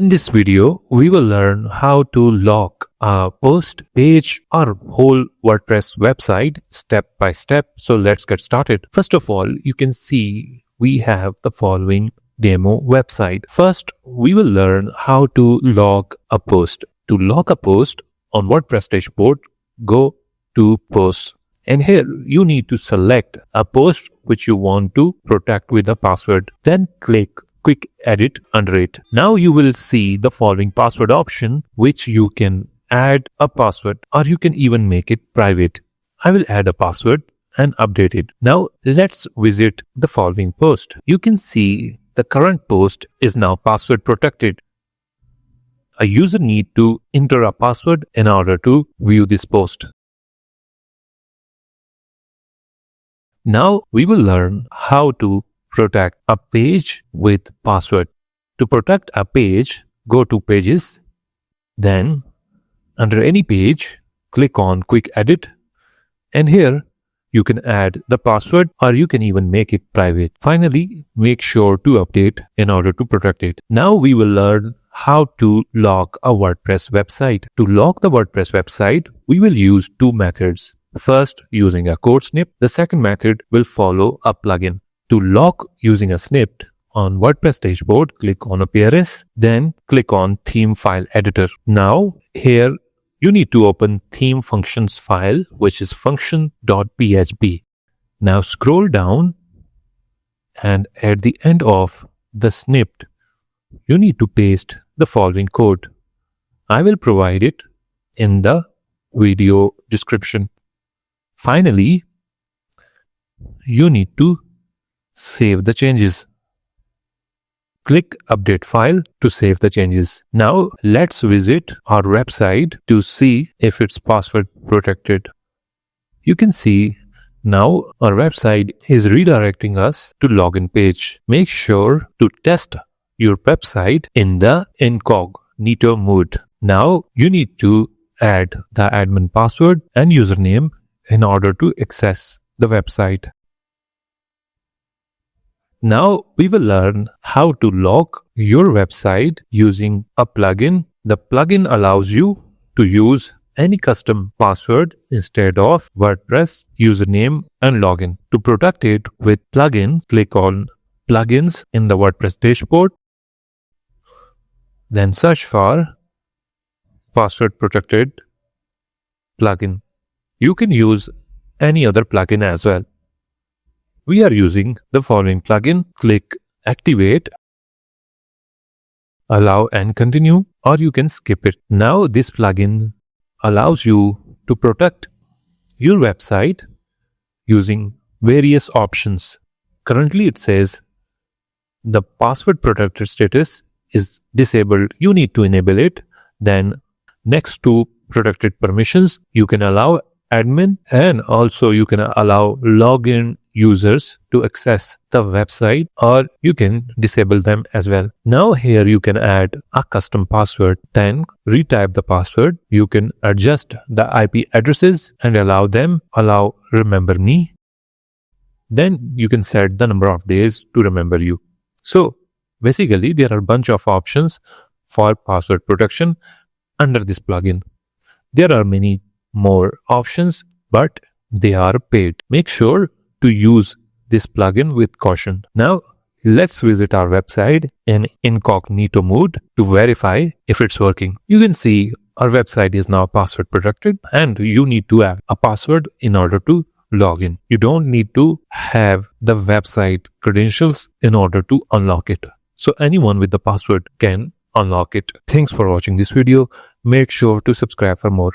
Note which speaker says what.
Speaker 1: In this video, we will learn how to lock a post, page, or whole WordPress website step by step. So let's get started. First of all, you can see we have the following demo website. First, we will learn how to lock a post. To lock a post on WordPress dashboard, go to posts. And here you need to select a post which you want to protect with a password. Then click quick edit under it. Now you will see the following password option, which you can add a password or you can even make it private. I will add a password and update it. Now let's visit the following post. You can see the current post is now password protected. A user need to enter a password in order to view this post. Now we will learn how to protect a page with password. To protect a page, go to pages, then under any page, click on quick edit, and here you can add the password or you can even make it private. Finally, make sure to update in order to protect it. Now we will learn how to lock a WordPress website. To lock the WordPress website, we will use two methods. First, using a code snip. The second method will follow a plugin. To lock using a snippet on WordPress dashboard, click on Appearance, then click on Theme File Editor. Now, here you need to open theme functions file, which is function.php. Now scroll down and at the end of the snippet, you need to paste the following code. I will provide it in the video description. Finally, you need to save the changes. Click Update File to save the changes. Now let's visit our website to see if it's password protected. You can see now our website is redirecting us to login page. Make sure to test your website in the incognito mode. Now you need to add the admin password and username in order to access the website. Now we will learn how to lock your website using a plugin. The plugin allows you to use any custom password instead of WordPress username and login. To protect it with plugin, click on plugins in the WordPress dashboard. Then search for password protected plugin. You can use any other plugin as well. We are using the following plugin. Click Activate, allow and continue, or you can skip it. Now this plugin allows you to protect your website using various options. Currently it says the password protected status is disabled. You need to enable it. Then next to protected permissions, you can allow admin and also you can allow login users to access the website, or you can disable them as well. Now here you can add a custom password, then retype the password. You can adjust the IP addresses and allow remember me. Then you can set the number of days to remember you. So basically there are a bunch of options for password protection under this plugin. There are many more options, but they are paid. Make sure to use this plugin with caution. Now let's visit our website in incognito mode to verify if it's working. You can see our website is now password protected and you need to have a password in order to log in. You don't need to have the website credentials in order to unlock it. So anyone with the password can unlock it. Thanks for watching this video. Make sure to subscribe for more.